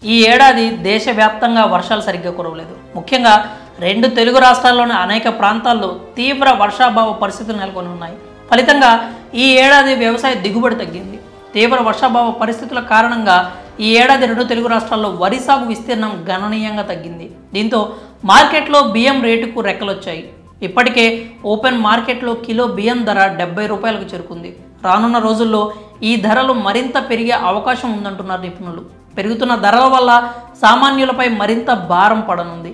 ఈ ఏడాది దేశవ్యాప్తంగా వర్షాలు సరిగ్గా కురవలేదు. ముఖ్యంగా రెండు తెలుగు రాష్ట్రాల్లోని అనేక ప్రాంతాల్లో తీవ్ర వర్షాభావ పరిస్థితులు నెలకొని ఉన్నాయి. ఫలితంగా ఈ ఏడాది వ్యవసాయ దిగుబడి తగ్గింది. తీవ్ర వర్షాభావ పరిస్థితుల కారణంగా ఈ ఏడాది రెండు తెలుగు రాష్ట్రాల్లో వరి సాగు విస్తీర్ణం గణనీయంగా తగ్గింది. దీంతో మార్కెట్లో బియ్యం రేటుకు రెక్కలొచ్చాయి. ఇప్పటికే ఓపెన్ మార్కెట్లో కిలో బియ్యం ధర 70 రూపాయలకు చేరుకుంది. రానున్న రోజుల్లో ఈ ధరలు మరింత పెరిగే అవకాశం ఉందంటున్నారు నిపుణులు. పెరుగుతున్న ధరల వల్ల సామాన్యులపై మరింత భారం పడనుంది.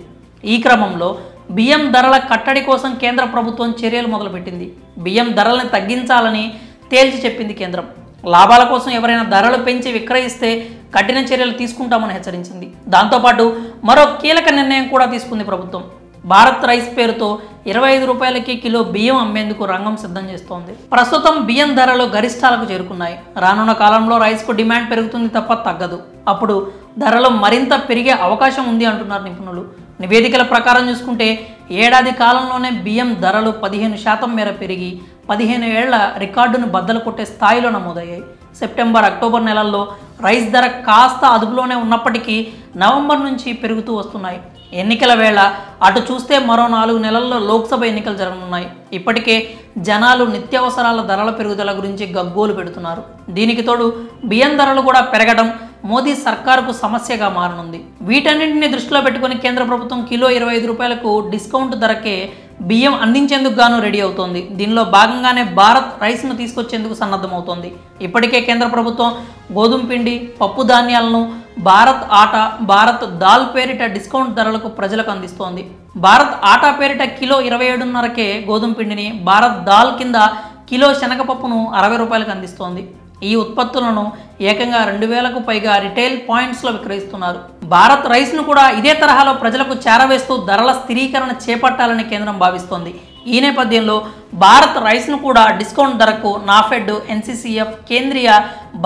ఈ క్రమంలో బియ్యం ధరల కట్టడి కోసం కేంద్ర ప్రభుత్వం చర్యలు మొదలుపెట్టింది. బియ్యం ధరలను తగ్గించాలని తేల్చి చెప్పింది కేంద్రం. లాభాల కోసం ఎవరైనా ధరలు పెంచి విక్రయిస్తే కఠిన చర్యలు తీసుకుంటామని హెచ్చరించింది. దాంతోపాటు మరో కీలక నిర్ణయం కూడా తీసుకుంది ప్రభుత్వం. భారత్ రైస్ పేరుతో 25 రూపాయలకి కిలో బియ్యం అమ్మేందుకు రంగం సిద్ధం చేస్తోంది. ప్రస్తుతం బియ్యం ధరలు గరిష్టాలకు చేరుకున్నాయి. రానున్న కాలంలో రైస్కు డిమాండ్ పెరుగుతుంది తప్ప తగ్గదు. అప్పుడు ధరలు మరింత పెరిగే అవకాశం ఉంది అంటున్నారు నిపుణులు. నివేదికల ప్రకారం చూసుకుంటే ఏడాది కాలంలోనే బియ్యం ధరలు 15% మేర పెరిగి 15 ఏళ్ల రికార్డును బద్దలు కొట్టే స్థాయిలో నమోదయ్యాయి. సెప్టెంబర్, అక్టోబర్ నెలల్లో రైస్ ధర కాస్త అదుపులోనే ఉన్నప్పటికీ నవంబర్ నుంచి పెరుగుతూ వస్తున్నాయి. ఎన్నికల వేళ అటు చూస్తే మరో 4 నెలల్లో లోక్సభ ఎన్నికలు జరగనున్నాయి. ఇప్పటికే జనాలు నిత్యావసరాల ధరల పెరుగుదల గురించి గగ్గోలు పెడుతున్నారు. దీనికి తోడు బియ్యం ధరలు కూడా పెరగడం మోదీ సర్కారుకు సమస్యగా మారనుంది. వీటన్నింటినీ దృష్టిలో పెట్టుకుని కేంద్ర ప్రభుత్వం కిలో 25 రూపాయలకు డిస్కౌంట్ ధరకే బియ్యం అందించేందుకు గాను రెడీ అవుతోంది. దీనిలో భాగంగానే భారత్ రైస్ను తీసుకొచ్చేందుకు సన్నద్ధమవుతోంది. ఇప్పటికే కేంద్ర ప్రభుత్వం గోధుమ పిండి, పప్పు ధాన్యాలను భారత్ ఆటా, భారత్ దాల్ పేరిట డిస్కౌంట్ ధరలకు ప్రజలకు అందిస్తోంది. భారత్ ఆటా పేరిట కిలో 27.5కే గోధుమ పిండిని, భారత్ దాల్ కింద కిలో శనగపప్పును 60 రూపాయలకు అందిస్తోంది. ఈ ఉత్పత్తులను ఏకంగా 2000కు పైగా రిటైల్ పాయింట్స్లో విక్రయిస్తున్నారు. భారత్ రైస్ను కూడా ఇదే తరహాలో ప్రజలకు చేరవేస్తూ ధరల స్థిరీకరణ చేపట్టాలని కేంద్రం భావిస్తోంది. ఈ నేపథ్యంలో భారత్ రైస్ను కూడా డిస్కౌంట్ ధరకు నాఫెడ్, ఎన్సీసీఎఫ్, కేంద్రీయ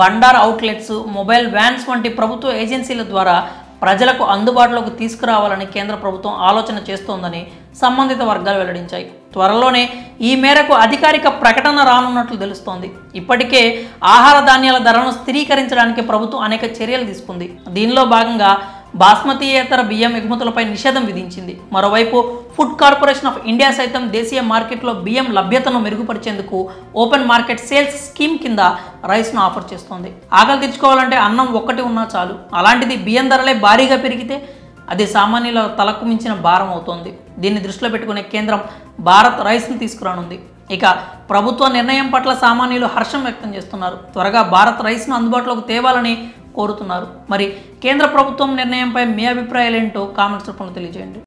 బండార్ అవుట్లెట్స్, మొబైల్ వ్యాన్స్ వంటి ప్రభుత్వ ఏజెన్సీల ద్వారా ప్రజలకు అందుబాటులోకి తీసుకురావాలని కేంద్ర ప్రభుత్వం ఆలోచన చేస్తోందని సంబంధిత వర్గాలు వెల్లడించాయి. త్వరలోనే ఈ మేరకు అధికారిక ప్రకటన రానున్నట్లు తెలుస్తోంది. ఇప్పటికే ఆహార ధాన్యాల ధరలను స్థిరీకరించడానికి ప్రభుత్వం అనేక చర్యలు తీసుకుంది. దీనిలో భాగంగా బాస్మతీయేతర బియ్యం ఎగుమతులపై నిషేధం విధించింది. మరోవైపు ఫుడ్ కార్పొరేషన్ ఆఫ్ ఇండియా సైతం దేశీయ మార్కెట్లో బియ్యం లభ్యతను మెరుగుపరిచేందుకు ఓపెన్ మార్కెట్ సేల్స్ స్కీమ్ కింద రైస్ను ఆఫర్ చేస్తోంది. ఆకలి తెచ్చుకోవాలంటే అన్నం ఒక్కటి ఉన్నా చాలు. అలాంటిది బియ్యం ధరలే భారీగా పెరిగితే అది సామాన్యుల తలకు మించిన భారం అవుతోంది. దీన్ని దృష్టిలో పెట్టుకునే కేంద్రం భారత్ రైస్ను తీసుకురానుంది. ఇక ప్రభుత్వ నిర్ణయం పట్ల సామాన్యులు హర్షం వ్యక్తం చేస్తున్నారు. త్వరగా భారత్ రైస్ను అందుబాటులోకి తేవాలని కోరుతున్నారు. మరి కేంద్ర ప్రభుత్వం నిర్ణయంపై మీ అభిప్రాయాలు ఏంటో కామెంట్స్ రూపంలో తెలియజేయండి.